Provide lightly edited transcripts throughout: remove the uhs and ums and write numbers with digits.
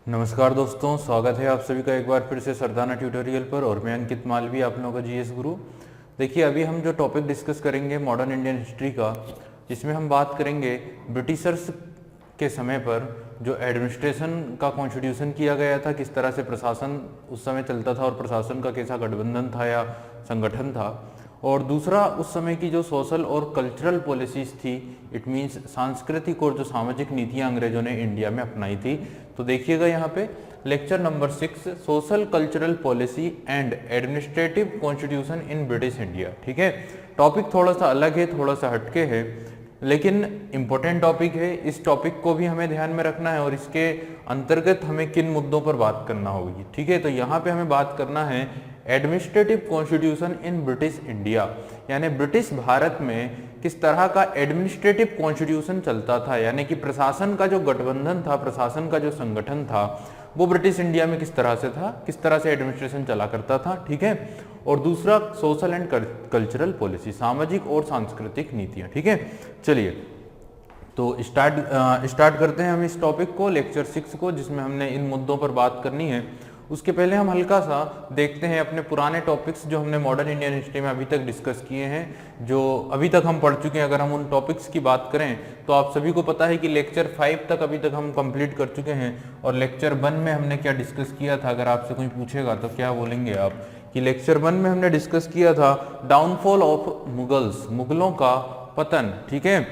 नमस्कार दोस्तों, स्वागत है आप सभी का एक बार फिर से सरदाना ट्यूटोरियल पर। और मैं अंकित मालवी, आप लोगों का जीएस गुरु। देखिए, अभी हम जो टॉपिक डिस्कस करेंगे मॉडर्न इंडियन हिस्ट्री का, जिसमें हम बात करेंगे ब्रिटिशर्स के समय पर जो एडमिनिस्ट्रेशन का कॉन्स्टिट्यूशन किया गया था, किस तरह से प्रशासन उस समय चलता था और प्रशासन का कैसा गठबंधन था या संगठन था। और दूसरा, उस समय की जो सोशल और कल्चरल पॉलिसीज थी, इट मीन्स सांस्कृतिक और जो सामाजिक नीतियां अंग्रेजों ने इंडिया में अपनाई थी। तो देखिएगा यहाँ पे lecture number 6, social cultural policy and administrative constitution in British India. ठीक है, टॉपिक थोड़ा सा अलग है, थोड़ा सा हटके है, लेकिन इम्पोर्टेंट टॉपिक है। इस टॉपिक को भी हमें ध्यान में रखना है और इसके अंतर्गत हमें किन मुद्दों पर बात करना होगी। ठीक है, तो यहाँ पे हमें बात करना है administrative constitution in British India, यानी ब्रिटिश भारत में किस तरह का एडमिनिस्ट्रेटिव कॉन्स्टिट्यूशन चलता था, यानी कि प्रशासन का जो गठबंधन था, प्रशासन का जो संगठन था, वो ब्रिटिश इंडिया में किस तरह से था, किस तरह से एडमिनिस्ट्रेशन चला करता था। ठीक है, और दूसरा सोशल एंड कल्चरल पॉलिसी, सामाजिक और सांस्कृतिक नीतियां। ठीक है, चलिए तो स्टार्ट करते हैं हम इस टॉपिक को, लेक्चर 6 को, जिसमें हमने इन मुद्दों पर बात करनी है। उसके पहले हम हल्का सा देखते हैं अपने पुराने टॉपिक्स जो हमने मॉडर्न इंडियन हिस्ट्री में अभी तक डिस्कस किए हैं, जो अभी तक हम पढ़ चुके हैं। अगर हम उन टॉपिक्स की बात करें तो आप सभी को पता है कि लेक्चर 5 तक अभी तक हम कंप्लीट कर चुके हैं। और लेक्चर 1 में हमने क्या डिस्कस किया था, अगर आपसे कोई पूछेगा तो क्या बोलेंगे आप कि लेक्चर 1 में हमने डिस्कस किया था डाउनफॉल ऑफ मुगल्स, मुगलों का पतन। ठीक है,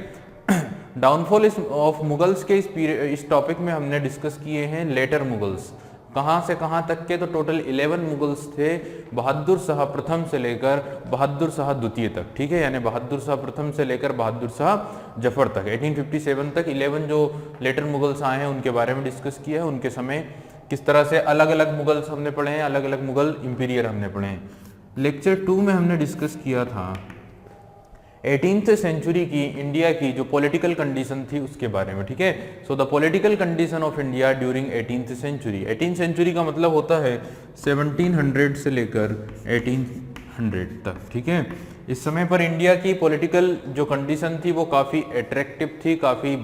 डाउनफॉल ऑफ मुगल्स के इस टॉपिक में हमने डिस्कस किए हैं लेटर मुगल्स, कहाँ से कहाँ तक के, तो टोटल 11 मुगल्स थे, बहादुर शाह प्रथम से लेकर बहादुर शाह द्वितीय तक। ठीक है, यानी बहादुर शाह प्रथम से लेकर बहादुर शाह जफर तक 1857 तक 11 जो लेटर मुगल्स आए हैं उनके बारे में डिस्कस किया है। उनके समय किस तरह से अलग अलग मुगल्स हमने पढ़े हैं, अलग अलग मुगल इंपीरियर हमने पढ़े हैं। लेक्चर 2 में हमने डिस्कस किया था 18th सेंचुरी की इंडिया की जो पॉलिटिकल कंडीशन थी उसके बारे में। ठीक है, so the political condition of India during 18th century. 18th century का मतलब होता है 1700 से लेकर 1800 तक। ठीक है, इस समय पर इंडिया की पॉलिटिकल जो कंडीशन थी वो काफ़ी अट्रैक्टिव थी, काफ़ी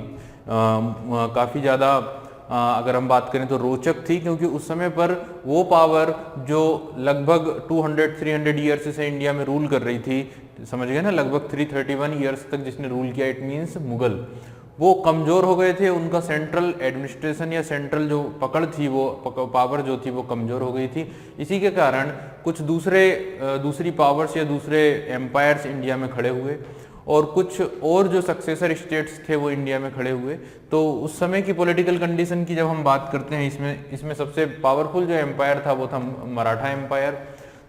ज़्यादा अगर हम बात करें तो रोचक थी, क्योंकि उस समय पर वो पावर जो लगभग 200-300 ईयर्स से इंडिया में रूल कर रही थी, समझ गए ना, लगभग 331 ईयर्स तक जिसने रूल किया, इट मीन्स मुगल, वो कमजोर हो गए थे। उनका सेंट्रल एडमिनिस्ट्रेशन या सेंट्रल जो पकड़ थी, वो पावर जो थी वो कमजोर हो गई थी। इसी के कारण कुछ दूसरी पावर्स या दूसरे एम्पायर्स इंडिया में खड़े हुए और कुछ और जो सक्सेसर स्टेट्स थे वो इंडिया में खड़े हुए। तो उस समय की पॉलिटिकल कंडीशन की जब हम बात करते हैं, इसमें सबसे पावरफुल जो एम्पायर था वो था मराठा एम्पायर।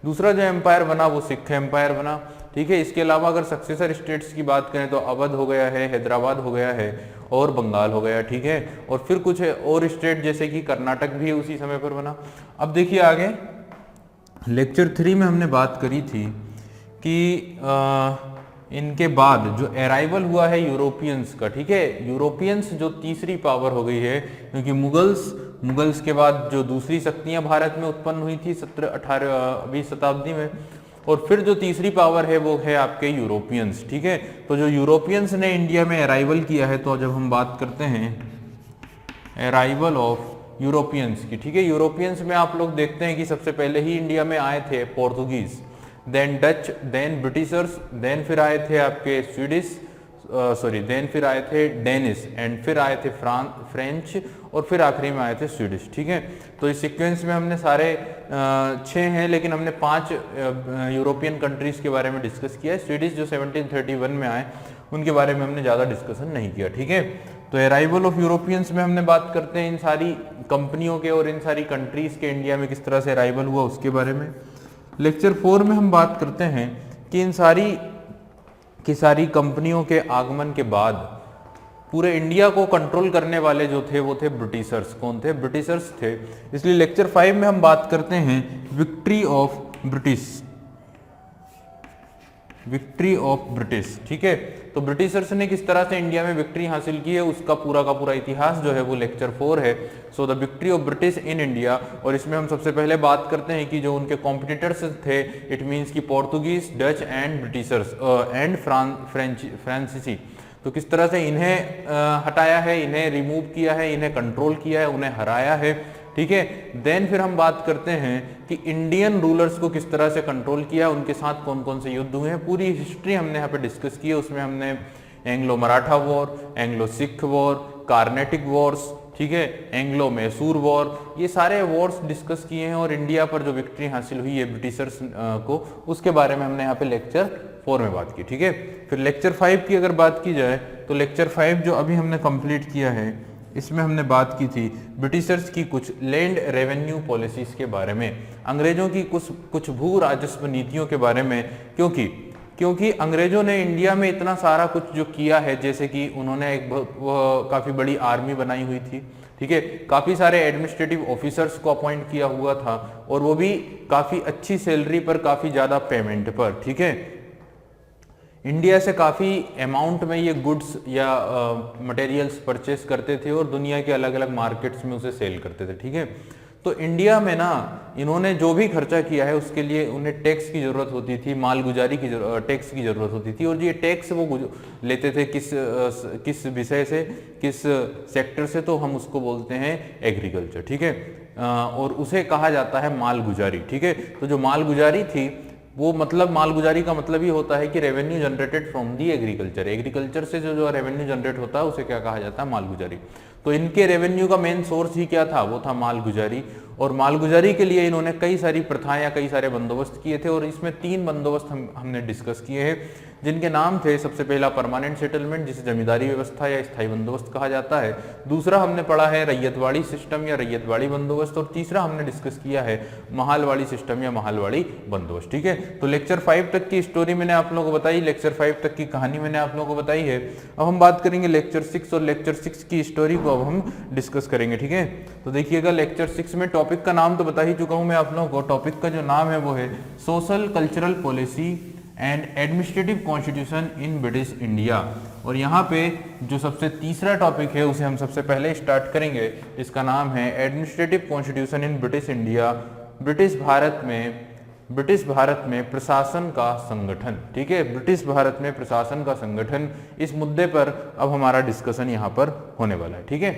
दूसरा जो एम्पायर बना वो सिख एम्पायर बना। ठीक है, इसके अलावा अगर सक्सेसर स्टेट्स की बात करें तो अवध हो गया है, हैदराबाद हो गया है और बंगाल हो गया। ठीक है, और फिर कुछ और स्टेट जैसे कि कर्नाटक भी उसी समय पर बना। अब देखिए आगे लेक्चर 3 में हमने बात करी थी कि इनके बाद जो अराइवल हुआ है यूरोपियंस का। ठीक है, यूरोपियंस जो तीसरी पावर हो गई है, क्योंकि मुगल्स के बाद जो दूसरी शक्तियां भारत में उत्पन्न हुई थी 17-18वीं शताब्दी में, और फिर जो तीसरी पावर है वो है आपके यूरोपियंस। ठीक है, तो जो यूरोपियंस ने इंडिया में अराइवल किया है, तो जब हम बात करते हैं अराइवल ऑफ यूरोपियंस की, ठीक है, यूरोपियंस में आप लोग देखते हैं कि सबसे पहले ही इंडिया में आए थे Portuguese, then Dutch, then Britishers, then फिर आए थे आपके देन फिर आए थे डेनिश, एंड फिर आए थे फ्रेंच, और फिर आखिरी में आए थे स्वीडिश। ठीक है, तो इस सीक्वेंस में हमने सारे 6 हैं, लेकिन हमने 5 यूरोपियन कंट्रीज के बारे में डिस्कस किया है। स्वीडिश जो 1731 में आए उनके बारे में हमने ज़्यादा डिस्कशन नहीं किया। ठीक है, तो अराइवल ऑफ यूरोपियंस में हमने बात करते हैं इन सारी कंपनियों के और इन सारी कंट्रीज के इंडिया में किस तरह से अराइवल हुआ उसके बारे में। लेक्चर 4 में हम बात करते हैं कि इन सारी कंपनियों के आगमन के बाद पूरे इंडिया को कंट्रोल करने वाले जो थे वो थे ब्रिटिशर्स। कौन थे? ब्रिटिशर्स थे। इसलिए लेक्चर 5 में हम बात करते हैं विक्ट्री ऑफ ब्रिटिश। ठीक है, तो ब्रिटिशर्स ने किस तरह से इंडिया में विक्ट्री हासिल की है उसका पूरा का पूरा इतिहास जो है वो लेक्चर 4 है। So the victory of British in India. और इसमें हम सबसे पहले बात करते हैं कि जो उनके कॉम्पिटिटर्स थे, इट मीन्स की Portuguese, Dutch and Britishers and फ्रांसीसी, तो किस तरह से इन्हें हटाया है, इन्हें रिमूव किया है, इन्हें कंट्रोल किया है, उन्हें हराया है। ठीक है। देन फिर हम बात करते हैं कि इंडियन रूलर्स को किस तरह से कंट्रोल किया, उनके साथ कौन कौन से युद्ध हुए हैं, पूरी हिस्ट्री हमने यहाँ पे डिस्कस की है। उसमें हमने Anglo Maratha war, Anglo Sikh war, Carnatic Wars, ठीक है, एंग्लो मैसूर वॉर, ये सारे वॉर्स डिस्कस किए हैं। और इंडिया पर जो विक्ट्री हासिल हुई है ब्रिटिशर्स को, उसके बारे में हमने यहाँ पे लेक्चर 4 में बात की, ठीक है। फिर लेक्चर 5 की अगर बात की जाए तो लेक्चर 5 जो अभी हमने कंप्लीट किया है, इसमें हमने बात की थी ब्रिटिशर्स की कुछ लैंड रेवेन्यू पॉलिसीज के बारे में, अंग्रेजों की कुछ भू राजस्व नीतियों के बारे में। क्योंकि अंग्रेजों ने इंडिया में इतना सारा कुछ जो किया है, जैसे कि उन्होंने एक काफ़ी बड़ी आर्मी बनाई हुई थी, ठीक है, काफ़ी सारे एडमिनिस्ट्रेटिव ऑफिसर्स को अपॉइंट किया हुआ था, और वो भी काफ़ी अच्छी सैलरी पर, काफ़ी ज़्यादा पेमेंट पर, ठीक है। इंडिया से काफ़ी अमाउंट में ये गुड्स या मटेरियल्स परचेस करते थे और दुनिया के अलग अलग मार्केट्स में उसे सेल करते थे, ठीक है। तो इंडिया में ना इन्होंने जो भी खर्चा किया है उसके लिए उन्हें टैक्स की ज़रूरत होती थी, मालगुजारी की टैक्स की ज़रूरत होती थी। और ये टैक्स वो लेते थे किस विषय से, किस सेक्टर से, तो हम उसको बोलते हैं एग्रीकल्चर, ठीक है। और उसे कहा जाता है मालगुजारी, ठीक है। तो जो मालगुजारी थी वो मतलब, मालगुजारी का मतलब ही होता है कि revenue generated from the agriculture, agriculture से जो रेवेन्यू जनरेट होता है उसे क्या कहा जाता है, मालगुजारी। तो इनके रेवेन्यू का मेन सोर्स ही क्या था, वो था मालगुजारी। और मालगुजारी के लिए इन्होंने कई सारी प्रथाएं या कई सारे बंदोबस्त किए थे, और इसमें 3 बंदोबस्त हमने डिस्कस किए हैं, जिनके नाम थे, सबसे पहला परमानेंट सेटलमेंट, जिसे जमींदारी व्यवस्था या स्थायी बंदोबस्त कहा जाता है। दूसरा हमने पढ़ा है रैयतवाड़ी सिस्टम या रैयतवाड़ी बंदोबस्त, और तीसरा हमने डिस्कस किया है महालवाड़ी सिस्टम या महालवाड़ी बंदोबस्त, ठीक है। तो लेक्चर 5 तक की स्टोरी मैंने आप लोगों को बताई, लेक्चर 5 तक की कहानी मैंने आप लोगों को बताई है। अब हम बात करेंगे लेक्चर 6, और लेक्चर 6 की स्टोरी को अब हम डिस्कस करेंगे, ठीक है। तो देखिएगा, लेक्चर 6 में टॉपिक का नाम तो बता ही चुका हूं मैं आप लोगों को। टॉपिक का जो नाम है वो है social cultural policy and administrative constitution in British India. और यहाँ पे जो सबसे तीसरा टॉपिक है उसे हम सबसे पहले स्टार्ट करेंगे, जिसका नाम है administrative constitution in British India, British Bharat में प्रशासन का संगठन, ठीक है, ब्रिटिश भारत में प्रशासन का संगठन। इस मुद्दे पर अब हमारा डिस्कशन यहाँ पर होने वाला है, ठीक है।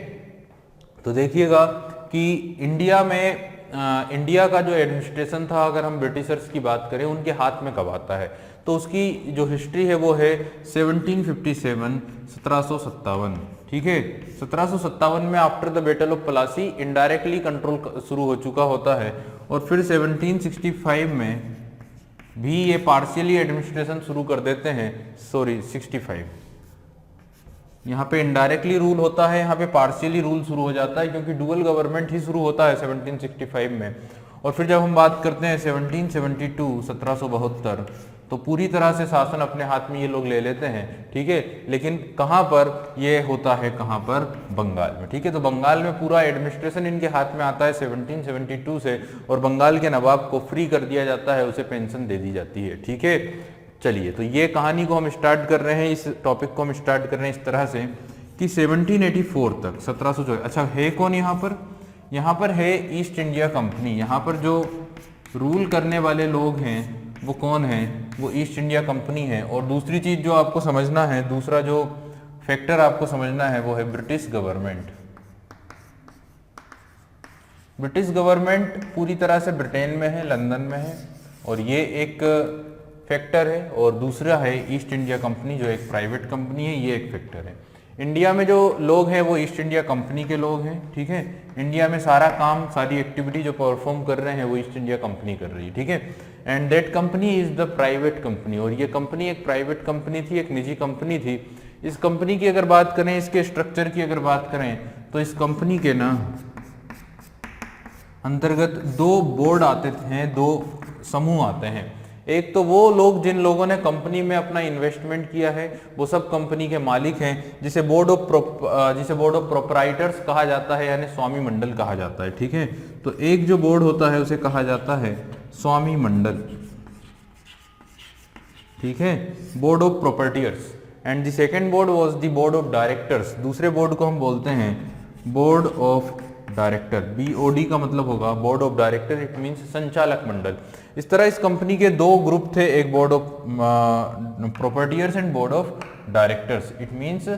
तो देखिएगा कि इंडिया का जो एडमिनिस्ट्रेशन था, अगर हम ब्रिटिशर्स की बात करें, उनके हाथ में कब आता है, तो उसकी जो हिस्ट्री है वो है 1757, ठीक है। 1757 में after the battle of Plassey indirectly control शुरू हो चुका होता है, और फिर 1765 में भी ये पार्शियली एडमिनिस्ट्रेशन शुरू कर देते हैं। 65 यहाँ पे इनडायरेक्टली रूल होता है, यहाँ पे पार्शियली रूल शुरू हो जाता है, क्योंकि डुअल गवर्नमेंट ही शुरू होता है 1765 में। और फिर जब हम बात करते हैं 1772 तो पूरी तरह से शासन अपने हाथ में ये लोग ले लेते हैं, ठीक है। लेकिन कहाँ पर ये होता है, कहाँ पर, बंगाल में, ठीक है। तो बंगाल में पूरा एडमिनिस्ट्रेशन इनके हाथ में आता है 1772 से, और बंगाल के नवाब को फ्री कर दिया जाता है, उसे पेंशन दे दी जाती है, ठीक है। चलिए, तो ये कहानी को हम स्टार्ट कर रहे हैं, इस टॉपिक को हम स्टार्ट कर रहे हैं इस तरह से कि 1784 तक 1704, अच्छा है कौन यहाँ पर, यहाँ पर है ईस्ट इंडिया कंपनी। यहाँ पर जो रूल करने वाले लोग हैं वो कौन हैं, वो ईस्ट इंडिया कंपनी है। और दूसरी चीज जो आपको समझना है, दूसरा जो फैक्टर आपको समझना है वो है ब्रिटिश गवर्नमेंट। ब्रिटिश गवर्नमेंट पूरी तरह से ब्रिटेन में है, लंदन में है, और ये एक फैक्टर है। और दूसरा है ईस्ट इंडिया कंपनी, जो एक प्राइवेट कंपनी है, ये एक फैक्टर है। इंडिया में जो लोग हैं वो ईस्ट इंडिया कंपनी के लोग हैं, ठीक है। इंडिया में सारा काम, सारी एक्टिविटी जो परफॉर्म कर रहे हैं वो ईस्ट इंडिया कंपनी कर रही है, ठीक है। And that company is the private company, और ये कंपनी एक प्राइवेट कंपनी थी, एक निजी कंपनी थी। इस कंपनी की अगर बात करें, इसके स्ट्रक्चर की अगर बात करें, तो इस कंपनी के ना अंतर्गत 2 बोर्ड आते हैं, 2 समूह आते हैं। एक तो वो लोग जिन लोगों ने कंपनी में अपना इन्वेस्टमेंट किया है, वो सब कंपनी के मालिक हैं, जिसे बोर्ड ऑफ प्रोपराइटर्स कहा जाता है, यानी स्वामी मंडल कहा जाता है, ठीक है। तो एक जो बोर्ड होता है उसे कहा जाता है स्वामी मंडल, ठीक है, board of proprietors. And the second board was the board of directors. दूसरे बोर्ड को हम बोलते हैं बोर्ड ऑफ डायरेक्टर। BOD का मतलब होगा board of director, it means संचालक मंडल। इस तरह इस कंपनी के 2 ग्रुप थे, एक board of proprietors and board of directors, it means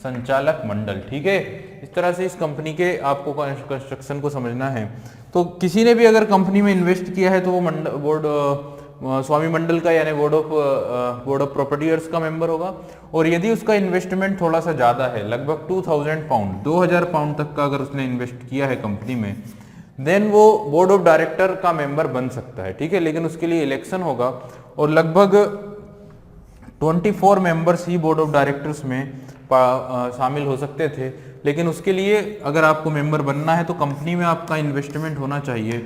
संचालक मंडल। ठीक है, इस तरह से इस कंपनी के आपको कंस्ट्रक्शन को समझना है। तो किसी ने भी अगर कंपनी में इन्वेस्ट किया है तो वो स्वामी मंडल का यानी बोर्ड ऑफ प्रॉपर्टीज का मेंबर होगा। और यदि उसका इन्वेस्टमेंट थोड़ा सा ज्यादा है, लगभग 2000 पाउंड 2000 पाउंड तक का अगर उसने इन्वेस्ट किया है कंपनी में, देन वो बोर्ड ऑफ डायरेक्टर का मेंबर बन सकता है। ठीक है, लेकिन उसके लिए इलेक्शन होगा और लगभग 24 members he board of directors में शामिल हो सकते थे। लेकिन उसके लिए अगर आपको मेंबर बनना है तो कंपनी में आपका इन्वेस्टमेंट होना चाहिए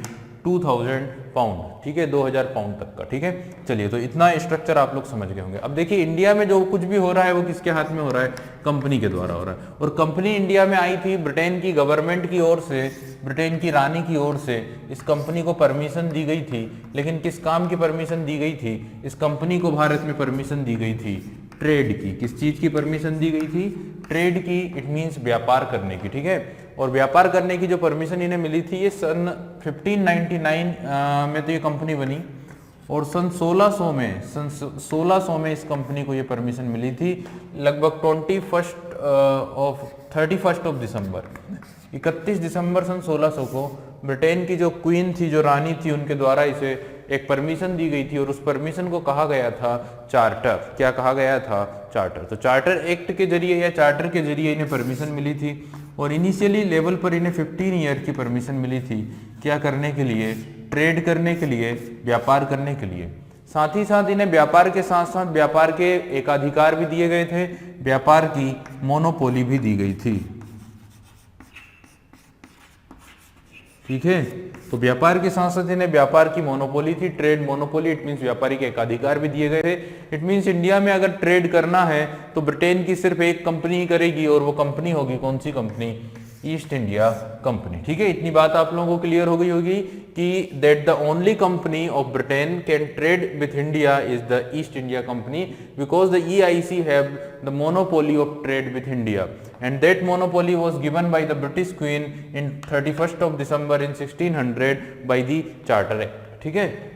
2000 पाउंड। ठीक है, 2000 पाउंड तक का। ठीक है, चलिए, तो इतना स्ट्रक्चर आप लोग समझ गए होंगे। अब देखिए, इंडिया में जो कुछ भी हो रहा है वो किसके हाथ में हो रहा है? कंपनी के द्वारा हो रहा है। और कंपनी इंडिया में आई थी ब्रिटेन की गवर्नमेंट की ओर से, ब्रिटेन की रानी की ओर से इस कंपनी को परमिशन दी गई थी। लेकिन किस काम की परमिशन दी गई थी? इस कंपनी को भारत में परमिशन दी गई थी ट्रेड की। किस चीज की परमिशन दी गई थी? ट्रेड की। इट मींस व्यापार करने की। ठीक है, और व्यापार करने की जो परमिशन इन्हें मिली थी ये सन 1599 में तो ये कंपनी बनी, और सन 1600 में इस कंपनी को ये परमिशन मिली थी। लगभग 31 दिसंबर 31 दिसंबर सन 1600 को ब्रिटेन की जो क्वीन थी, जो रानी थी, उनके द्वारा इसे एक परमिशन दी गई थी। और उस परमिशन को कहा गया था चार्टर। क्या कहा गया था? चार्टर। तो चार्टर एक्ट के जरिए या चार्टर के जरिए इन्हें परमिशन मिली थी। और इनिशियली लेवल पर इन्हें 15 ईयर की परमिशन मिली थी। क्या करने के लिए? ट्रेड करने के लिए, व्यापार करने के लिए। साथ ही साथ इन्हें व्यापार के साथ साथ व्यापार के एकाधिकार भी दिए गए थे, व्यापार की मोनोपोली भी दी गई थी। ठीक है, तो व्यापार के साथ साथ इन्हें व्यापार की मोनोपोली थी, ट्रेड मोनोपोली। इट मींस व्यापारी के एकाधिकार भी दिए गए थे। इट मींस इंडिया में अगर ट्रेड करना है तो ब्रिटेन की सिर्फ एक कंपनी ही करेगी, और वो कंपनी होगी कौन सी कंपनी? East India company. ठीक है, इतनी बात आप लोगों को क्लियर हो गई होगी कि that the only company of Britain can trade with India is the east India company, because the EIC have the monopoly of trade with India, and that monopoly was given by the British Queen in 31st of December in 1600 by the Charter Act। ठीक है,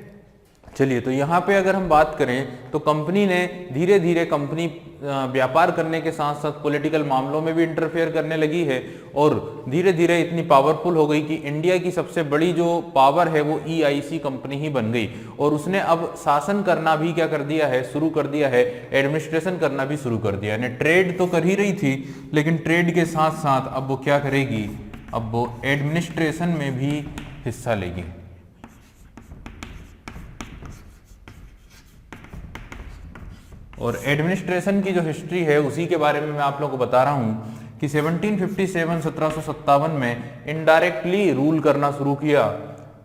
चलिए, तो यहाँ पे अगर हम बात करें तो कंपनी ने धीरे धीरे कंपनी व्यापार करने के साथ साथ पॉलिटिकल मामलों में भी इंटरफेयर करने लगी है, और धीरे धीरे इतनी पावरफुल हो गई कि इंडिया की सबसे बड़ी जो पावर है वो EIC कंपनी ही बन गई। और उसने अब शासन करना भी क्या कर दिया है? शुरू कर दिया है, एडमिनिस्ट्रेशन करना भी शुरू कर दिया है। ट्रेड तो कर ही रही थी, लेकिन ट्रेड के साथ साथ अब वो क्या करेगी? अब वो एडमिनिस्ट्रेशन में भी हिस्सा लेगी। और एडमिनिस्ट्रेशन की जो हिस्ट्री है उसी के बारे में मैं आप लोगों को बता रहा हूं कि 1757 में इनडायरेक्टली रूल करना शुरू किया।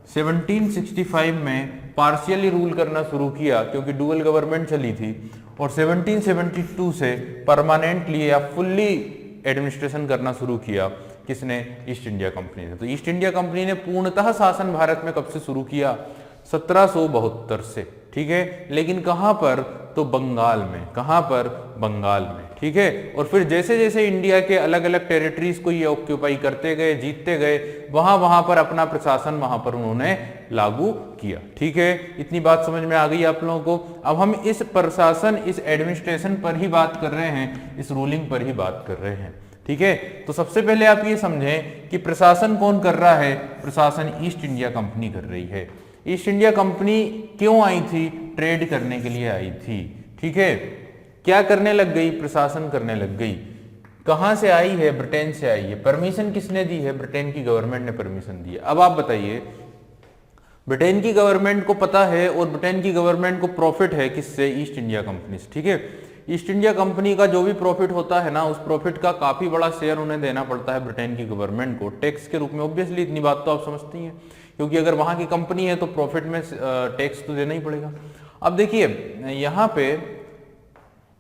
1765 में पार्शियली रूल करना शुरू किया क्योंकि डुअल गवर्नमेंट चली थी। और 1772 से परमानेंटली या फुल्ली एडमिनिस्ट्रेशन करना शुरू किया। किसने? ईस्ट इंडिया कंपनी ने। तो ईस्ट इंडिया कंपनी ने पूर्णतः शासन भारत में कब से शुरू किया? 1772 से। ठीक है, लेकिन कहां पर? तो बंगाल में। कहां पर? बंगाल में। ठीक है, और फिर जैसे जैसे इंडिया के अलग अलग टेरिटरीज को ये ऑक्यूपाई करते गए, जीतते गए, वहां पर अपना प्रशासन वहां पर उन्होंने लागू किया। ठीक है, इतनी बात समझ में आ गई आप लोगों को। अब हम इस प्रशासन, इस एडमिनिस्ट्रेशन पर ही बात कर रहे हैं, इस रूलिंग पर ही बात कर रहे हैं। ठीक है, तो सबसे पहले आप ये समझें कि प्रशासन कौन कर रहा है? प्रशासन ईस्ट इंडिया कंपनी कर रही है। ईस्ट इंडिया कंपनी क्यों आई थी? ट्रेड करने के लिए आई थी। ठीक है, क्या करने लग गई? प्रशासन करने लग गई। कहां से आई है? ब्रिटेन से आई है। परमिशन किसने दी है? ब्रिटेन की गवर्नमेंट ने परमिशन दी है। अब आप बताइए, ब्रिटेन की गवर्नमेंट को पता है और ब्रिटेन की गवर्नमेंट को प्रॉफिट है किससे? ईस्ट इंडिया कंपनी से। ठीक है, ईस्ट इंडिया कंपनी का जो भी प्रॉफिट होता है ना, उस प्रॉफिट का काफी बड़ा शेयर उन्हें देना पड़ता है ब्रिटेन की गवर्नमेंट को टैक्स के रूप में। ऑब्वियसली इतनी बात तो आप समझती हैं, क्योंकि अगर वहां की कंपनी है तो प्रॉफिट में टैक्स तो देना ही पड़ेगा। अब देखिए, यहाँ पे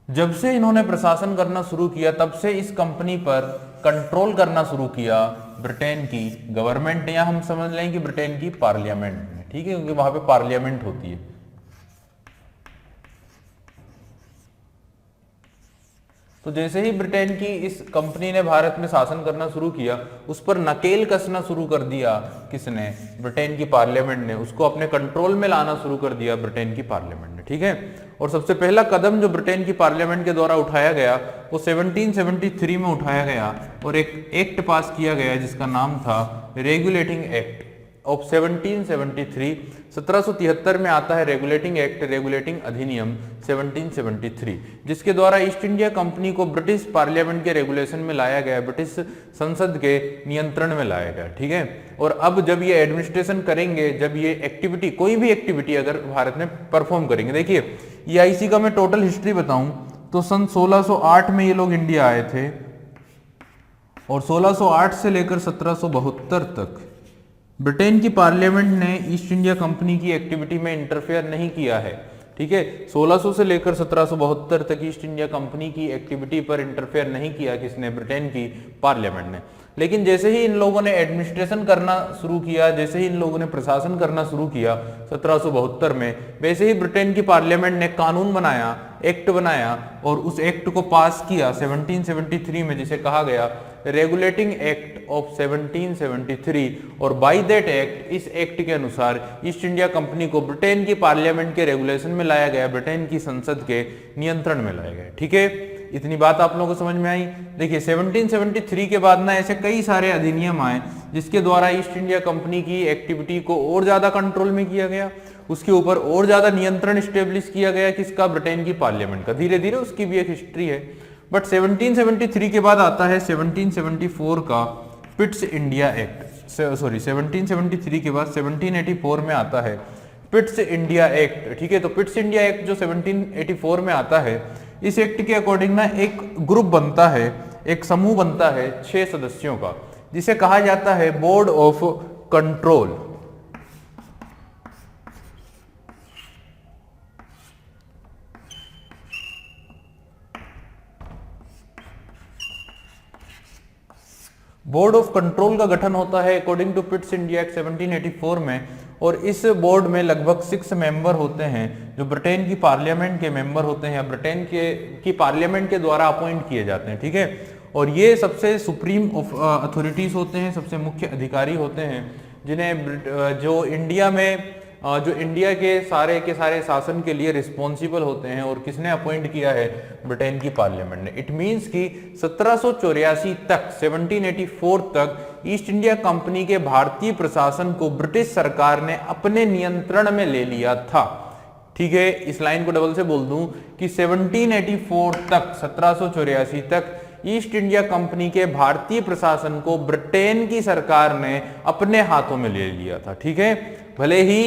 जब से इन्होंने प्रशासन करना शुरू किया तब से इस कंपनी पर कंट्रोल करना शुरू किया ब्रिटेन की गवर्नमेंट ने, या हम समझ लें कि ब्रिटेन की पार्लियामेंट ने। ठीक है, क्योंकि वहां पे पार्लियामेंट होती है। तो जैसे ही ब्रिटेन की इस कंपनी ने भारत में शासन करना शुरू किया, उस पर नकेल कसना शुरू कर दिया। किसने? ब्रिटेन की पार्लियामेंट ने। उसको अपने कंट्रोल में लाना शुरू कर दिया ब्रिटेन की पार्लियामेंट ने। ठीक है, और सबसे पहला कदम जो ब्रिटेन की पार्लियामेंट के द्वारा उठाया गया वो 1773 में उठाया गया और एक एक्ट पास किया गया जिसका नाम था रेगुलेटिंग एक्ट ऑफ 1773। 1773 में आता है रेगुलेटिंग एक्ट, रेगुलेटिंग अधिनियम 1773, जिसके द्वारा ईस्ट इंडिया कंपनी को ब्रिटिश पार्लियामेंट के रेगुलेशन में लाया गया, ब्रिटिश संसद के नियंत्रण में लाया गया। ठीक है, और अब जब ये एडमिनिस्ट्रेशन करेंगे, जब ये एक्टिविटी, कोई भी एक्टिविटी अगर भारत में परफॉर्म करेंगे, देखिए EIC का मैं टोटल हिस्ट्री बताऊं तो सन 1608 में ये लोग इंडिया आए थे और 1608 से लेकर 1772 तक ब्रिटेन की पार्लियामेंट ने ईस्ट इंडिया कंपनी की एक्टिविटी में इंटरफेयर नहीं किया है। ठीक है, 1600 से लेकर 1772 तक ईस्ट इंडिया कंपनी की एक्टिविटी पर इंटरफेयर नहीं किया किसने, ब्रिटेन की पार्लियामेंट ने। लेकिन जैसे ही इन लोगों ने एडमिनिस्ट्रेशन करना शुरू किया, जैसे ही इन लोगों ने प्रशासन करना शुरू किया 1772 में, वैसे ही ब्रिटेन की पार्लियामेंट ने कानून बनाया, एक्ट बनाया और उस एक्ट को पास किया 1773 में, जिसे कहा गया रेगुलेटिंग एक्ट ऑफ 1773। और बाय दैट एक्ट, इस एक्ट के अनुसार ईस्ट इंडिया कंपनी को ब्रिटेन की पार्लियामेंट के रेगुलेशन में लाया गया, ब्रिटेन की संसद के नियंत्रण में लाया गया। ठीक है, इतनी बात आप लोगों को समझ में आई। देखिए 1773 के बाद ना ऐसे कई सारे अधिनियम आए जिसके द्वारा ईस्ट इंडिया कंपनी की एक्टिविटी को और ज्यादा कंट्रोल में किया गया, उसके ऊपर और ज्यादा नियंत्रण स्टेब्लिश किया गया, किसका, ब्रिटेन की पार्लियामेंट का। धीरे धीरे उसकी भी एक हिस्ट्री है। बट 1773 के बाद आता है 1774 का पिट्स इंडिया एक्ट, सॉरी 1773 के बाद 1784 में आता है पिट्स इंडिया एक्ट। ठीक है, तो पिट्स इंडिया एक्ट जो 1784 में आता है, इस एक्ट के अकॉर्डिंग ना एक ग्रुप बनता है, एक समूह बनता है 6 सदस्यों का, जिसे कहा जाता है board of control. Board of control का गठन होता है according to Pitt's India Act 1784 में, और इस बोर्ड में लगभग 6 मेंबर होते हैं जो ब्रिटेन की पार्लियामेंट के मेंबर होते हैं, या ब्रिटेन की पार्लियामेंट के द्वारा अपॉइंट किए जाते हैं। ठीक है, और ये सबसे सुप्रीम अथॉरिटीज होते हैं, सबसे मुख्य अधिकारी होते हैं, जिन्हें जो इंडिया के सारे शासन के लिए रिस्पॉन्सिबल होते हैं। और किसने अपॉइंट किया है, ब्रिटेन की पार्लियामेंट ने। इट मींस कि 1784 तक, 1784 तक ईस्ट इंडिया कंपनी के भारतीय प्रशासन को ब्रिटिश सरकार ने अपने नियंत्रण में ले लिया था। ठीक है, इस लाइन को डबल से बोल दूं कि 1784 तक, 1784 तक ईस्ट इंडिया कंपनी के भारतीय प्रशासन को ब्रिटेन की सरकार ने अपने हाथों में ले लिया था। ठीक है, भले ही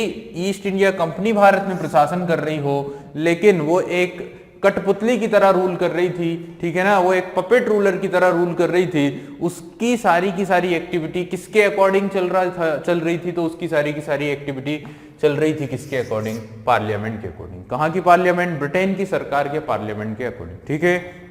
ईस्ट इंडिया कंपनी भारत में प्रशासन कर रही हो, लेकिन वो एक कठपुतली की तरह रूल कर रही थी। ठीक है ना, वो एक पपेट रूलर की तरह रूल कर रही थी। उसकी सारी की सारी एक्टिविटी किसके अकॉर्डिंग चल रही थी, तो उसकी सारी की सारी एक्टिविटी चल रही थी किसके अकॉर्डिंग, पार्लियामेंट के अकॉर्डिंग। कहां की पार्लियामेंट, ब्रिटेन की सरकार के पार्लियामेंट के अकॉर्डिंग। ठीक है,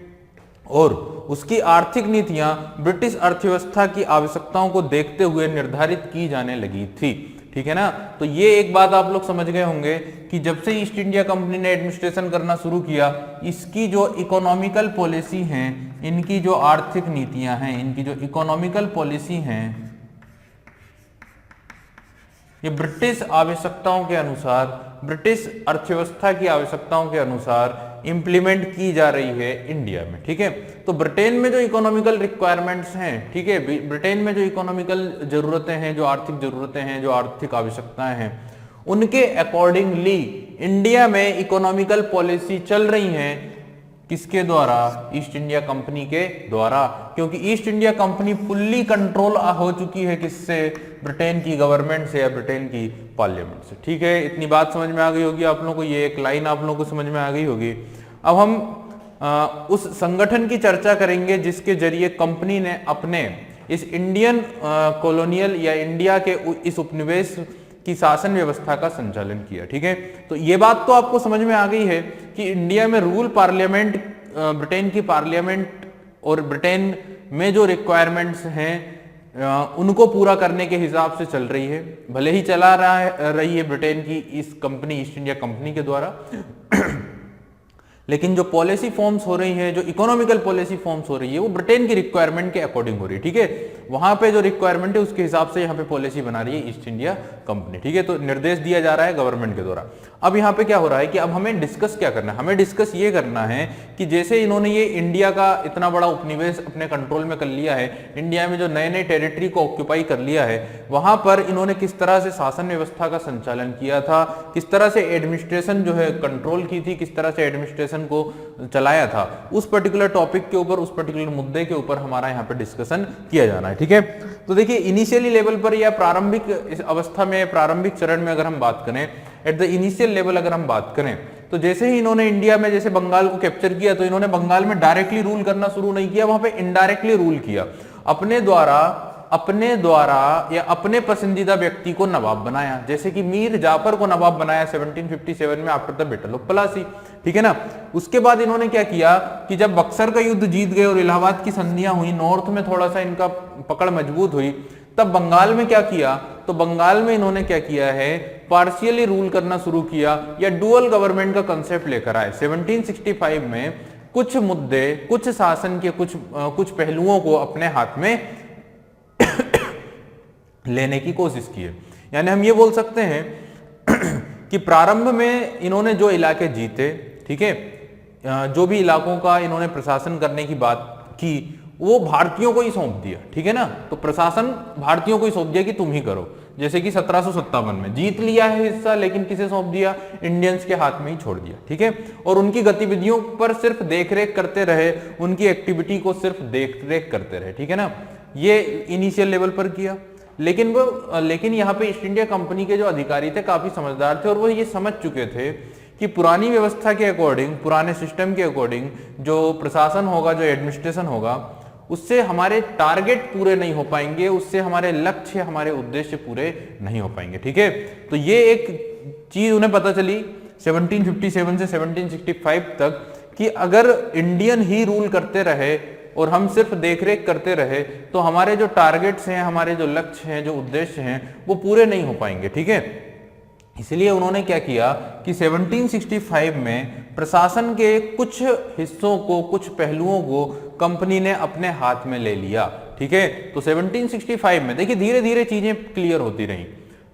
और उसकी आर्थिक नीतियां ब्रिटिश अर्थव्यवस्था की आवश्यकताओं को देखते हुए निर्धारित की जाने लगी थी। ठीक है ना, तो ये एक बात आप लोग समझ गए होंगे कि जब से ईस्ट इंडिया कंपनी ने एडमिनिस्ट्रेशन करना शुरू किया, इसकी जो इकोनॉमिकल पॉलिसी हैं, इनकी जो आर्थिक नीतियां हैं, इनकी जो इकोनॉमिकल पॉलिसी हैं, ये ब्रिटिश आवश्यकताओं के अनुसार, ब्रिटिश अर्थव्यवस्था की आवश्यकताओं के अनुसार इंप्लीमेंट की जा रही है इंडिया में। ठीक है, तो ब्रिटेन में जो इकोनॉमिकल रिक्वायरमेंट्स हैं, ठीक है, ब्रिटेन में जो इकोनॉमिकल जरूरतें हैं, जो आर्थिक जरूरतें हैं, जो आर्थिक आवश्यकताएं हैं, उनके अकॉर्डिंगली इंडिया में इकोनॉमिकल पॉलिसी चल रही हैं। किसके द्वारा, ईस्ट इंडिया कंपनी के द्वारा, क्योंकि east India company fully control हो चुकी है किससे, ब्रिटेन की गवर्नमेंट से या ब्रिटेन की पार्लियामेंट से। ठीक है, इतनी बात समझ में आ गई होगी आप लोगों को, ये एक लाइन आप लोगों को समझ में आ गई होगी। अब हम उस संगठन की चर्चा करेंगे जिसके जरिए कंपनी ने अपने इस इंडियन कॉलोनियल या इंडिया के इस उपनिवेश की शासन व्यवस्था का संचालन किया। ठीक है, तो ये बात तो आपको समझ में आ गई है कि इंडिया में रूल पार्लियामेंट, ब्रिटेन की पार्लियामेंट और ब्रिटेन में जो रिक्वायरमेंट्स हैं उनको पूरा करने के हिसाब से चल रही है, भले ही चला रही है ब्रिटेन की इस कंपनी, ईस्ट इंडिया कंपनी के द्वारा। लेकिन जो पॉलिसी फॉर्म्स हो रही है, जो इकोनॉमिकल पॉलिसी फॉर्म्स हो रही है, वो ब्रिटेन की रिक्वायरमेंट के अकॉर्डिंग हो रही है, ठीक है। वहां पे जो रिक्वायरमेंट है उसके हिसाब से यहाँ पे पॉलिसी बना रही है ईस्ट इंडिया कंपनी, ठीक है। तो निर्देश दिया जा रहा है गवर्नमेंट के द्वारा। अब यहाँ पे क्या हो रहा है कि अब हमें डिस्कस क्या करना है, हमें डिस्कस ये करना है कि जैसे इन्होंने ये इंडिया का इतना बड़ा उपनिवेश अपने कंट्रोल में कर लिया है, इंडिया में जो नए नए टेरिटरी को ऑक्यूपाई कर लिया है, वहां पर इन्होंने किस तरह से शासन व्यवस्था का संचालन किया था, किस तरह से एडमिनिस्ट्रेशन जो है कंट्रोल की थी, किस तरह से एडमिनिस्ट्रेशन को चलाया था, उस पर्टिकुलर टॉपिक के ऊपर, उस पर्टिकुलर मुद्दे के ऊपर हमारा यहाँ पे डिस्कशन किया जाना है, ठीक है। तो देखिए इनिशियली लेवल पर या प्रारंभिक इस अवस्था में, प्रारंभिक चरण में अगर हम बात करें, एट द इनिशियल लेवल अगर हम बात करें, तो जैसे ही इन्होंने इंडिया में जैसे बंगाल को कैप्चर किया, तो इन्होंने बंगाल में डायरेक्टली रूल करना शुरू नहीं किया, वहां पे इनडायरेक्टली रूल किया, अपने द्वारा या अपने पसंदीदा व्यक्ति को नवाब बनाया। जैसे कि मीर जाफर को नवाब बनाया 1757 में after the battle of Plassey, ठीक है ना। उसके बाद इन्होंने क्या किया कि जब बक्सर का युद्ध जीत गए और इलाहाबाद की संधियां हुई, नॉर्थ में थोड़ा सा इनका पकड़ मजबूत हुई, तब बंगाल में क्या किया, तो बंगाल में इन्होंने क्या किया है, पार्शियली रूल करना शुरू किया या डुअल गवर्नमेंट का कंसेप्ट लेकर आए। 1765 में कुछ मुद्दे, कुछ शासन के कुछ पहलुओं को अपने हाथ में लेने की कोशिश की है। यानी हम ये बोल सकते हैं कि प्रारंभ में इन्होंने जो इलाके जीते, ठीक है, जो भी इलाकों का इन्होंने प्रशासन करने की बात की, वो भारतीयों को ही सौंप दिया, ठीक है ना। तो प्रशासन भारतीयों को ही सौंप दिया कि तुम ही करो। जैसे कि 1757 में जीत लिया है हिस्सा, लेकिन किसे सौंप दिया, इंडियंस के हाथ में ही छोड़ दिया, ठीक है। और उनकी गतिविधियों पर सिर्फ देखरेख करते रहे, उनकी एक्टिविटी को सिर्फ देखरेख करते रहे, ठीक है ना। ये इनिशियल लेवल पर किया। लेकिन यहाँ पे ईस्ट इंडिया कंपनी के जो अधिकारी थे काफी समझदार थे और वो ये समझ चुके थे कि पुरानी व्यवस्था के अकॉर्डिंग, पुराने सिस्टम के अकॉर्डिंग जो प्रशासन होगा, जो एडमिनिस्ट्रेशन होगा, उससे हमारे टारगेट पूरे नहीं हो पाएंगे, उससे हमारे लक्ष्य, हमारे उद्देश्य पूरे नहीं हो पाएंगे, ठीक है। तो ये एक चीज उन्हें पता चली 1757 से 1765 तक कि अगर इंडियन ही रूल करते रहे और हम सिर्फ देखरेख करते रहे, तो हमारे जो टारगेट्स हैं, हमारे जो लक्ष्य हैं, जो उद्देश्य हैं, वो पूरे नहीं हो पाएंगे, ठीक है। इसलिए उन्होंने क्या किया कि 1765 में प्रशासन के कुछ हिस्सों को, कुछ पहलुओं को कंपनी ने अपने हाथ में ले लिया, ठीक है। तो 1765 में देखिए धीरे धीरे चीजें क्लियर होती रही,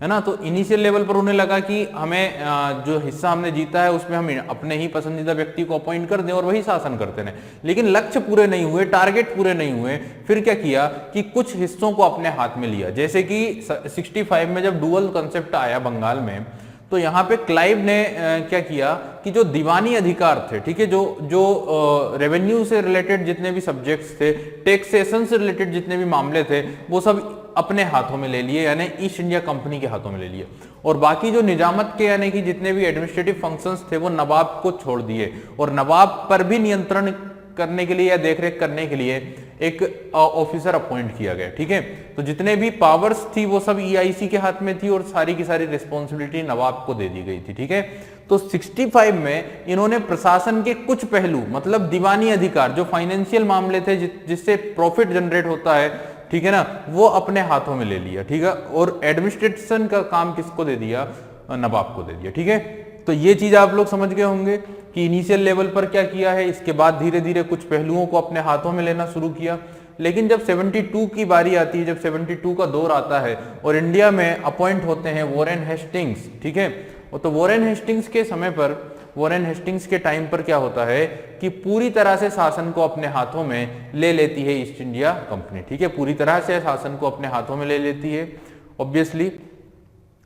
है ना। तो इनिशियल लेवल पर उन्हें लगा कि हमें जो हिस्सा हमने जीता है उसमें हम अपने ही पसंदीदा व्यक्ति को अपॉइंट कर दें और वही शासन करते रहे, लेकिन लक्ष्य पूरे नहीं हुए, टारगेट पूरे नहीं हुए। फिर क्या किया कि कुछ हिस्सों को अपने हाथ में लिया। जैसे कि 65 में जब डुअल कंसेप्ट आया बंगाल में, तो यहाँ पे क्लाइव ने क्या किया कि जो दीवानी अधिकार थे, ठीक है, जो रेवेन्यू से रिलेटेड जितने भी सब्जेक्ट्स थे, टैक्सेशन से रिलेटेड जितने भी मामले थे, वो सब अपने हाथों में ले लिए, यानी ईस्ट इंडिया कंपनी के हाथों में ले लिए। और बाकी जो निजामत के यानी कि जितने भी एडमिनिस्ट्रेटिव फंक्शंस थे, वो नवाब को छोड़ दिए और नवाब पर भी नियंत्रण करने के लिए या देखरेख करने के लिए एक ऑफिसर अपॉइंट किया गया, ठीक है। तो जितने भी पावर्स थी वो सब ईआईसी के हाथ में थी और सारी की सारी रिस्पॉन्सिबिलिटी नवाब को दे दी गई थी, ठीक है। तो 65 में इन्होंने प्रशासन के कुछ पहलू, मतलब दीवानी अधिकार, जो फाइनेंशियल मामले थे जिससे प्रॉफिट जनरेट होता है, ठीक है ना, वो अपने हाथों में ले लिया, ठीक है। और एडमिनिस्ट्रेशन का काम किसको दे दिया, नवाब को दे दिया, ठीक है। तो ये चीज आप लोग समझ गए होंगे कि इनिशियल लेवल पर क्या किया है। इसके बाद धीरे धीरे कुछ पहलुओं को अपने हाथों में लेना शुरू किया। लेकिन जब 72 की बारी आती है, जब 72 का दौर आता है और इंडिया में अपॉइंट होते हैं वॉरेन हेस्टिंग्स, ठीक है। तो वॉरेन हेस्टिंग्स के समय पर, वॉरेन हेस्टिंग्स के टाइम पर क्या होता है कि पूरी तरह से शासन को अपने हाथों में ले लेती है ईस्ट इंडिया कंपनी, ठीक है। पूरी तरह से शासन को अपने हाथों में ले लेती है। ऑब्वियसली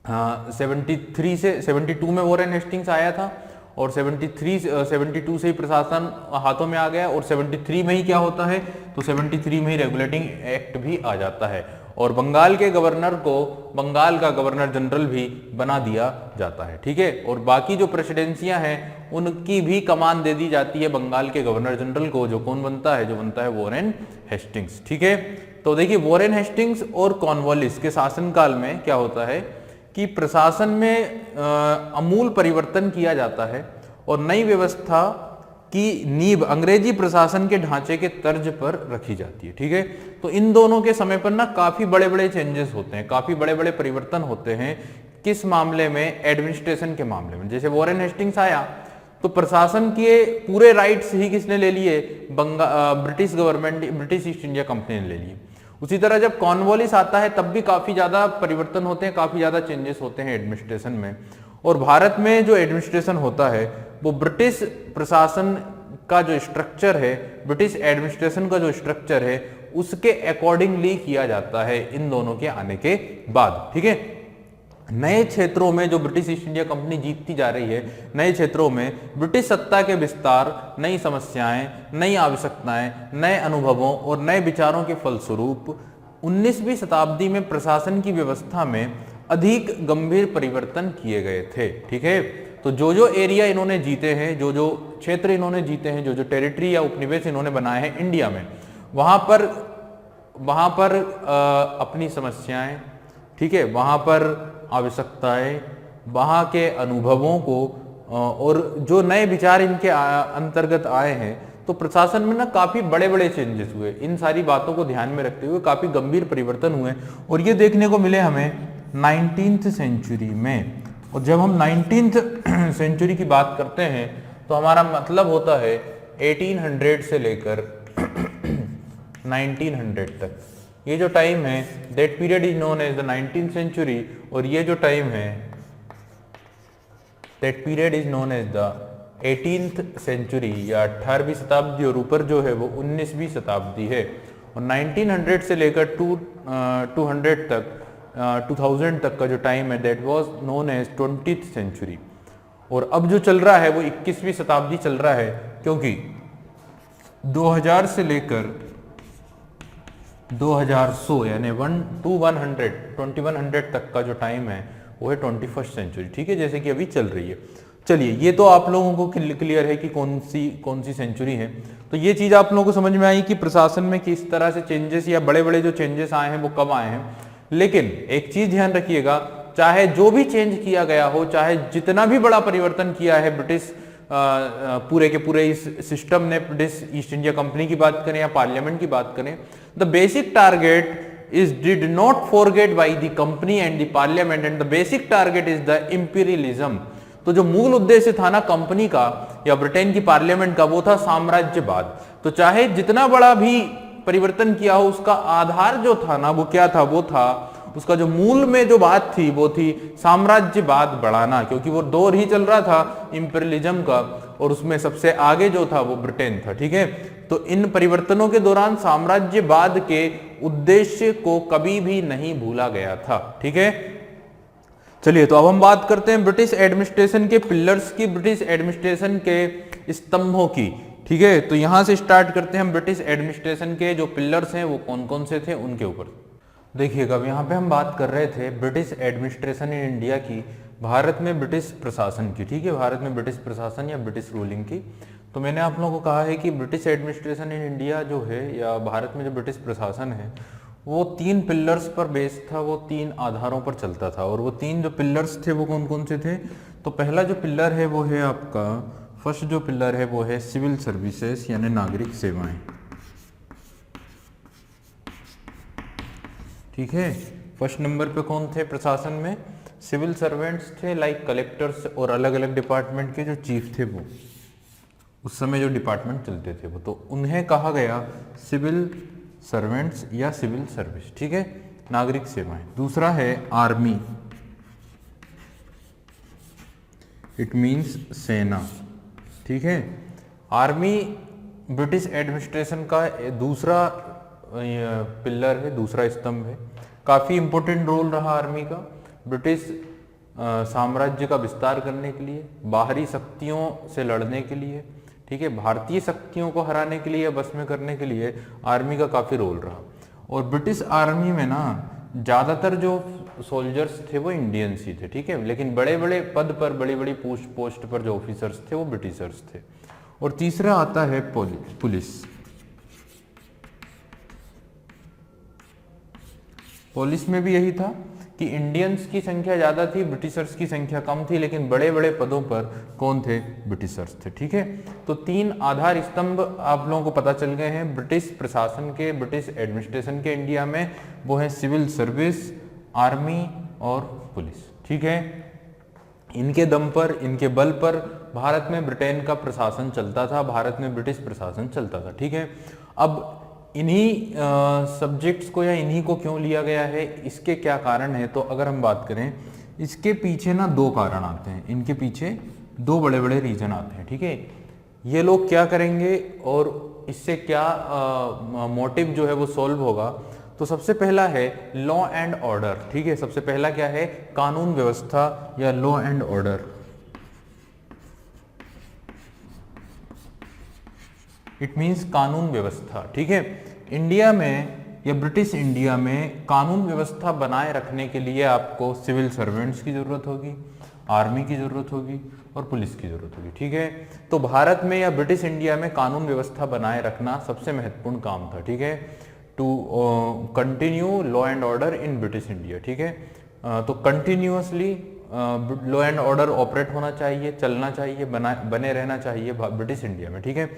73 से 72 में वॉरेन हेस्टिंग्स आया था और 72 से ही प्रशासन हाथों में आ गया और 73 में ही क्या होता है, तो 73 में ही रेगुलेटिंग एक्ट भी आ जाता है और बंगाल के गवर्नर को बंगाल का गवर्नर जनरल भी बना दिया जाता है, ठीक है। और बाकी जो प्रेसिडेंसियां हैं उनकी भी कमान दे दी जाती है बंगाल के गवर्नर जनरल को, जो कौन बनता है, जो बनता है वॉरेन हेस्टिंग्स, ठीक है। तो देखिए वॉरेन हेस्टिंग्स और कॉर्नवालिस के शासनकाल में क्या होता है कि प्रशासन में आमूल परिवर्तन किया जाता है और नई व्यवस्था की नींव अंग्रेजी प्रशासन के ढांचे के तर्ज पर रखी जाती है, ठीक है। तो इन दोनों के समय पर ना काफी बड़े बड़े चेंजेस होते हैं, काफी बड़े बड़े परिवर्तन होते हैं। किस मामले में, एडमिनिस्ट्रेशन के मामले में। जैसे वॉरेन हेस्टिंग्स आया तो प्रशासन के पूरे राइट्स ही किसने ले लिए? British government, British east India company ने ले लिए। उसी तरह जब कॉर्नवालिस आता है तब भी काफी ज्यादा परिवर्तन होते हैं, काफी ज्यादा चेंजेस होते हैं एडमिनिस्ट्रेशन में। और भारत में जो एडमिनिस्ट्रेशन होता है वो ब्रिटिश प्रशासन का जो स्ट्रक्चर है, ब्रिटिश एडमिनिस्ट्रेशन का जो स्ट्रक्चर है उसके अकॉर्डिंगली किया जाता है इन दोनों के आने के बाद। ठीक है, नए क्षेत्रों में जो ब्रिटिश ईस्ट इंडिया कंपनी जीतती जा रही है, नए क्षेत्रों में ब्रिटिश सत्ता के विस्तार, नई समस्याएं, नई आवश्यकताएं, नए अनुभवों और नए विचारों के फलस्वरूप 19वीं शताब्दी में प्रशासन की व्यवस्था में अधिक गंभीर परिवर्तन किए गए थे। ठीक है, तो जो जो एरिया इन्होंने जीते हैं, जो जो क्षेत्र इन्होंने जीते हैं, जो जो टेरिटरी या उपनिवेश इन्होंने बनाए हैं इंडिया में, वहां पर अपनी समस्याएं, ठीक है, वहां पर आवश्यकताएं, वहां के अनुभवों को और जो नए विचार इनके अंतर्गत आए हैं, तो प्रशासन में ना काफी बड़े बड़े चेंजेस हुए। इन सारी बातों को ध्यान में रखते हुए काफी गंभीर परिवर्तन हुए और ये देखने को मिले हमें 19th सेंचुरी में। और जब हम 19th सेंचुरी की बात करते हैं तो हमारा मतलब होता है 1800 से लेकर 1900 तक। ये जो टाइम है, that period is known as the 19th century, और ये जो टाइम है, that period is known as the 18th century या 18वीं शताब्दी, और ऊपर जो है वो 19वीं शताब्दी है। और 1900 से लेकर 200 तक, 2000 तक का जो टाइम है, that was known as 20th century. और अब जो चल रहा है वो 21वीं शताब्दी चल रहा है, क्योंकि 2000 से लेकर 2100 यानी 2100 तक का जो टाइम है वो है 21st सेंचुरी। ठीक है, जैसे कि अभी चल रही है। चलिए, ये तो आप लोगों को क्लियर है कि कौन सी सेंचुरी है। तो ये चीज आप लोगों को समझ में आई कि प्रशासन में किस तरह से चेंजेस या बड़े बड़े जो चेंजेस आए हैं वो कब आए हैं। लेकिन एक चीज ध्यान रखिएगा, चाहे जो भी चेंज किया गया हो, चाहे जितना भी बड़ा परिवर्तन किया है ब्रिटिश पूरे के पूरे इस सिस्टम ने, ब्रिटिश ईस्ट इंडिया कंपनी की बात करें या पार्लियामेंट की बात करें, the basic target is did not forget by the company and the parliament, and the basic target is the imperialism. तो जो मूल उद्देश्य था ना कंपनी का या ब्रिटेन की पार्लियामेंट का, वो था साम्राज्यवाद। तो चाहे जितना बड़ा भी परिवर्तन किया हो, उसका आधार जो था ना वो क्या था? वो था, उसका जो मूल में जो बात थी वो थी साम्राज्यवाद बढ़ाना, क्योंकि वो दौर ही चल रहा था इंपीरियलिज्म का और उसमें सबसे आगे जो था वो ब्रिटेन था। ठीक है, तो इन परिवर्तनों के दौरान साम्राज्यवाद के उद्देश्य को कभी भी नहीं भूला गया था। ठीक है, चलिए तो अब हम बात करते हैं ब्रिटिश एडमिनिस्ट्रेशन के पिलर्स की, ब्रिटिश एडमिनिस्ट्रेशन के स्तंभों की। ठीक है, तो यहां से स्टार्ट करते हैं हम ब्रिटिश एडमिनिस्ट्रेशन के जो पिलर्स हैं वो कौन कौन से थे उनके ऊपर। देखिएगा, अब यहाँ पे हम बात कर रहे थे ब्रिटिश एडमिनिस्ट्रेशन इन इंडिया की, भारत में ब्रिटिश प्रशासन की। ठीक है, भारत में ब्रिटिश प्रशासन या ब्रिटिश रूलिंग की। तो मैंने आप लोगों को कहा है कि ब्रिटिश एडमिनिस्ट्रेशन इन इंडिया जो है या भारत में जो ब्रिटिश प्रशासन है वो 3 पिलर्स पर बेस्ड था, वो 3 आधारों पर चलता था। और वो 3 जो पिलर्स थे वो कौन कौन से थे? तो पहला जो पिलर है वो है आपका, फर्स्ट जो पिलर है वो है सिविल सर्विसेज यानी नागरिक सेवाएं। ठीक है, फर्स्ट नंबर पे कौन थे प्रशासन में? सिविल सर्वेंट्स थे, लाइक कलेक्टर्स और अलग अलग डिपार्टमेंट के जो चीफ थे, वो उस समय जो डिपार्टमेंट चलते थे वो, तो उन्हें कहा गया सिविल सर्वेंट्स या सिविल सर्विस। ठीक है, नागरिक सेवाएं। दूसरा है आर्मी, इट मींस सेना। ठीक है, आर्मी ब्रिटिश एडमिनिस्ट्रेशन का दूसरा पिलर है, दूसरा स्तंभ है। काफी इंपॉर्टेंट रोल रहा आर्मी का ब्रिटिश साम्राज्य का विस्तार करने के लिए, बाहरी शक्तियों से लड़ने के लिए। ठीक है, भारतीय शक्तियों को हराने के लिए या बस में करने के लिए आर्मी का काफी रोल रहा। और ब्रिटिश आर्मी में ना ज्यादातर जो सोल्जर्स थे वो इंडियंस ही थे। ठीक है, लेकिन बड़े बड़े पद पर, बड़ी बड़ी पोस्ट पर जो ऑफिसर्स थे वो ब्रिटिशर्स थे। और तीसरा आता है पुलिस। पुलिस में भी यही था कि इंडियंस की संख्या ज्यादा थी, ब्रिटिशर्स की संख्या कम थी, लेकिन बड़े बड़े पदों पर कौन थे? ब्रिटिशर्स थे। ठीक है, तो 3 आधार स्तंभ आप लोगों को पता चल गए हैं ब्रिटिश प्रशासन के, ब्रिटिश एडमिनिस्ट्रेशन के इंडिया में। वो है सिविल सर्विस, आर्मी और पुलिस। ठीक है, इनके दम पर, इनके बल पर भारत में ब्रिटेन का प्रशासन चलता था, भारत में ब्रिटिश प्रशासन चलता था। ठीक है, अब इन्हीं सब्जेक्ट्स को या इन्हीं को क्यों लिया गया है, इसके क्या कारण है, तो अगर हम बात करें इसके पीछे ना दो कारण आते हैं, इनके पीछे दो बड़े बड़े रीजन आते हैं। ठीक है, ये लोग क्या करेंगे और इससे क्या मोटिव जो है वो सॉल्व होगा। तो सबसे पहला है लॉ एंड ऑर्डर। ठीक है, सबसे पहला क्या है, कानून व्यवस्था या law and order. It means कानून व्यवस्था। ठीक है, इंडिया में या ब्रिटिश इंडिया में कानून व्यवस्था बनाए रखने के लिए आपको सिविल सर्वेंट्स की जरूरत होगी, आर्मी की जरूरत होगी और पुलिस की जरूरत होगी। ठीक है, तो भारत में या ब्रिटिश इंडिया में कानून व्यवस्था बनाए रखना सबसे महत्वपूर्ण काम था। ठीक है, to continue law and order in British India. ठीक है, तो continuously law and order operate होना चाहिए, चलना चाहिए, बने रहना चाहिए ब्रिटिश इंडिया में। ठीक है,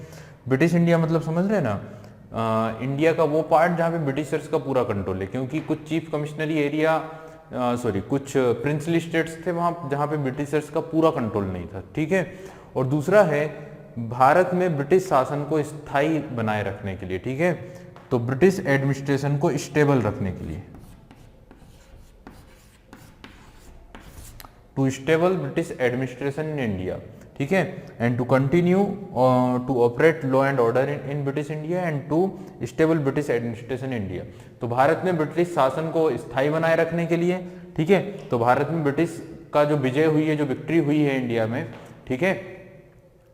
ब्रिटिश इंडिया मतलब समझ रहे हैं ना, इंडिया का वो पार्ट जहाँ पे ब्रिटिशर्स का पूरा कंट्रोल है, क्योंकि कुछ चीफ कमिश्नरी एरिया कुछ प्रिंसली स्टेट्स थे वहाँ जहाँ पे ब्रिटिशर्स का पूरा कंट्रोल नहीं था। ठीक है, और दूसरा है भारत में ब्रिटिश शासन को स्थायी बनाए रखने के लिए। ठीक है, तो ब्रिटिश एडमिनिस्ट्रेशन को स्टेबल रखने के लिए, to stable British administration in India. ठीक है, and to continue to operate law and order in British India and to stable British administration India. तो भारत में ब्रिटिश शासन को स्थायी बनाए रखने के लिए, ठीक है, तो भारत में ब्रिटिश का जो विजय हुई है, जो विक्ट्री हुई है इंडिया में, ठीक है,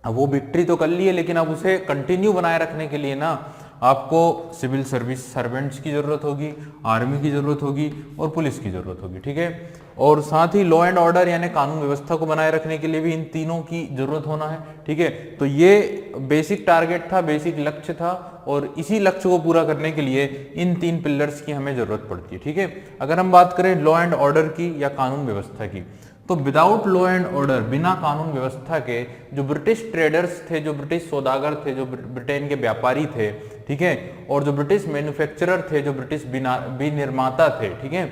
अब वो विक्ट्री तो कर ली है, लेकिन अब उसे कंटिन्यू बनाए रखने के लिए ना आपको सिविल सर्विस सर्वेंट्स की जरूरत होगी, आर्मी की जरूरत होगी और पुलिस की जरूरत होगी। ठीक है, और साथ ही लॉ एंड ऑर्डर यानी कानून व्यवस्था को बनाए रखने के लिए भी इन तीनों की जरूरत होना है। ठीक है, तो ये बेसिक टारगेट था, बेसिक लक्ष्य था, और इसी लक्ष्य को पूरा करने के लिए इन तीन पिलर्स की हमें जरूरत पड़ती है। ठीक है, अगर हम बात करें लॉ एंड ऑर्डर की या कानून व्यवस्था की, तो विदाउट लॉ एंड ऑर्डर, बिना कानून व्यवस्था के, जो ब्रिटिश ट्रेडर्स थे, जो ब्रिटिश सौदागर थे, जो ब्रिटेन के व्यापारी थे, ठीक है, और जो ब्रिटिश मैन्युफैक्चरर थे, जो ब्रिटिश विनिर्माता थे, ठीक है,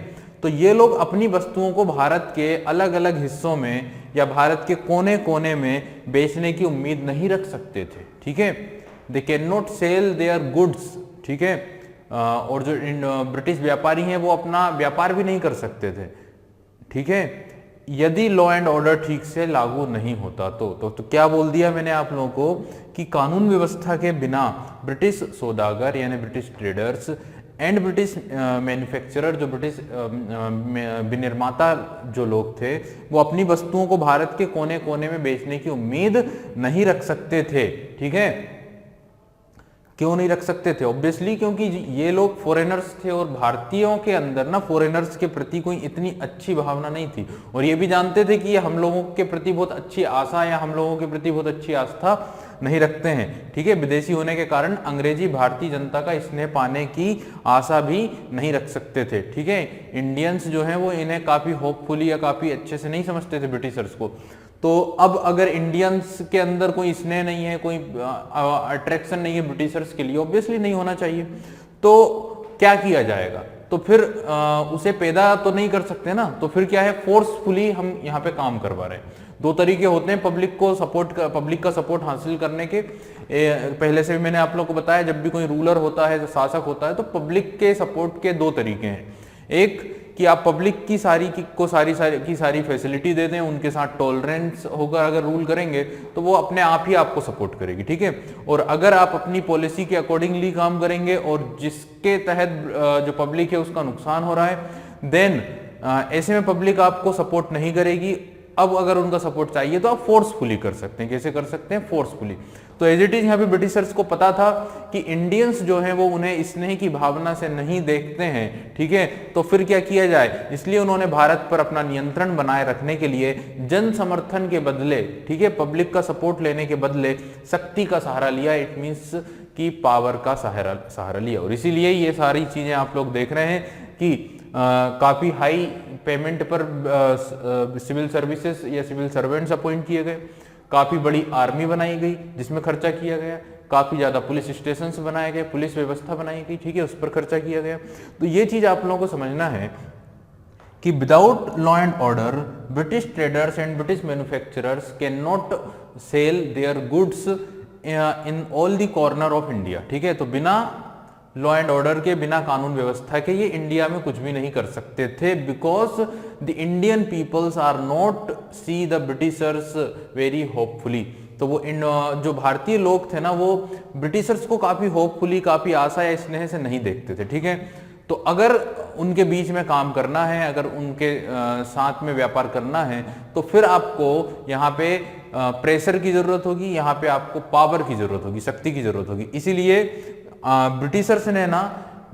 तो ये लोग अपनी वस्तुओं को भारत के अलग अलग हिस्सों में या भारत के कोने कोने में बेचने की उम्मीद नहीं रख सकते थे। ठीक है, they can not sell their goods. ठीक है, और जो ब्रिटिश व्यापारी हैं वो अपना व्यापार भी नहीं कर सकते थे। ठीक है, यदि लॉ एंड ऑर्डर ठीक से लागू नहीं होता तो क्या बोल दिया मैंने आप लोगों को कि कानून व्यवस्था के बिना ब्रिटिश सौदागर यानी British traders and British manufacturer, जो ब्रिटिश विनिर्माता जो लोग थे, वो अपनी वस्तुओं को भारत के कोने कोने में बेचने की उम्मीद नहीं रख सकते थे। ठीक है, क्यों नहीं रख सकते थे? ऑब्वियसली क्योंकि ये लोग फॉरेनर्स थे और भारतीयों के अंदर ना फॉरेनर्स के प्रति कोई इतनी अच्छी भावना नहीं थी, और ये भी जानते थे कि ये हम लोगों के प्रति बहुत अच्छी आशा या हम लोगों के प्रति बहुत अच्छी आस्था नहीं रखते हैं। ठीक है, विदेशी होने के कारण अंग्रेजी भारतीय जनता का स्नेह पाने की आशा भी नहीं रख सकते थे। ठीक है, इंडियंस जो हैं वो इन्हें काफी होपफुली या काफी अच्छे से नहीं समझते थे ब्रिटिशर्स को। तो अब अगर इंडियंस के अंदर कोई स्नेह नहीं है, कोई अट्रैक्शन नहीं है ब्रिटिशर्स के लिए, ऑब्वियसली नहीं होना चाहिए, तो क्या किया जाएगा? तो फिर उसे पैदा तो नहीं कर सकते ना, तो फिर क्या है, फोर्सफुली हम यहाँ पे काम करवा रहे हैं। दो तरीके होते हैं पब्लिक का सपोर्ट हासिल करने के। पहले से भी मैंने आप लोग को बताया, जब भी कोई रूलर होता है, शासक होता है, तो पब्लिक के सपोर्ट के दो तरीके हैं। एक कि आप पब्लिक की सारी फैसिलिटी दे दें, उनके साथ टॉलरेंस होकर अगर रूल करेंगे तो वो अपने आप ही आपको सपोर्ट करेगी। ठीक है, और अगर आप अपनी पॉलिसी के अकॉर्डिंगली काम करेंगे और जिसके तहत जो पब्लिक है उसका नुकसान हो रहा है, देन ऐसे में पब्लिक आपको सपोर्ट नहीं करेगी। अब अगर उनका सपोर्ट चाहिए तो आप फोर्सफुली कर सकते हैं। कैसे कर सकते हैं? फोर्सफुली। तो एज इट इज यहाँ पे ब्रिटिशर्स को पता था कि इंडियंस जो है वो उन्हें स्नेह की भावना से नहीं देखते हैं। ठीक है, तो फिर क्या किया जाए, इसलिए उन्होंने भारत पर अपना नियंत्रण बनाए रखने के लिए जन समर्थन के बदले, ठीक है, पब्लिक का सपोर्ट लेने के बदले शक्ति का सहारा लिया। इट मीन्स की पावर का सहारा लिया, और इसीलिए ये सारी चीजें आप लोग देख रहे हैं कि काफी हाई पेमेंट पर सिविल सर्विसेज या सिविल सर्वेंट्स अपॉइंट किए गए, काफी बड़ी आर्मी बनाई गई जिसमें खर्चा किया गया, काफी ज्यादा पुलिस स्टेशंस बनाए गए, पुलिस व्यवस्था बनाई गई, ठीक है, उस पर खर्चा किया गया। तो ये चीज आप लोगों को समझना है कि without law and order British traders and British manufacturers can not sell their goods in all the corner of India. ठीक है, तो बिना लॉ एंड ऑर्डर के, बिना कानून व्यवस्था के ये इंडिया में कुछ भी नहीं कर सकते थे, because the Indian peoples are not see the Britishers very hopefully. तो वो जो भारतीय लोग थे ना, वो ब्रिटिशर्स को काफी होपफुली, काफी आशा या स्नेह से नहीं देखते थे। ठीक है, तो अगर उनके बीच में काम करना है, अगर उनके साथ में व्यापार करना है, तो फिर आपको यहाँ पे प्रेशर की जरूरत होगी, यहाँ पे आपको पावर की जरूरत होगी, शक्ति की जरूरत होगी। इसीलिए ब्रिटिशर्स ने ना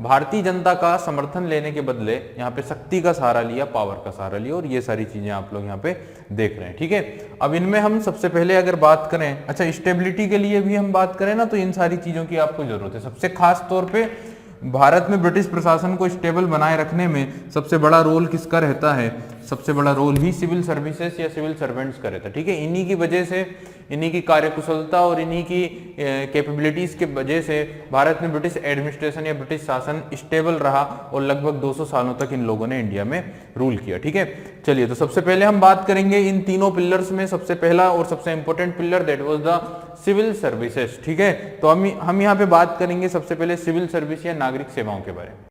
भारतीय जनता का समर्थन लेने के बदले यहाँ पे शक्ति का सहारा लिया, पावर का सहारा लिया, और ये सारी चीजें आप लोग यहाँ पे देख रहे हैं। ठीक है, अब इनमें हम सबसे पहले अगर बात करें, अच्छा स्टेबिलिटी के लिए भी हम बात करें ना, तो इन सारी चीजों की आपको जरूरत है। सबसे खास तौर पे भारत में ब्रिटिश प्रशासन को स्टेबल बनाए रखने में सबसे बड़ा रोल किसका रहता है? सबसे बड़ा रोल ही सिविल सर्विसेज या सिविल सर्वेंट्स का रहता है। ठीक है, इन्हीं की वजह से, इन्हीं की कार्यकुशलता और इन्हीं की कैपेबिलिटीज के वजह से भारत में ब्रिटिश एडमिनिस्ट्रेशन या ब्रिटिश शासन स्टेबल रहा और लगभग 200 सालों तक इन लोगों ने इंडिया में रूल किया। ठीक है, चलिए, तो सबसे पहले हम बात करेंगे इन तीनों पिलर्स में सबसे पहला और सबसे important pillar, that was the civil services. ठीक है, तो हम यहाँ पे बात करेंगे सबसे पहले सिविल सर्विस या नागरिक सेवाओं के बारे में।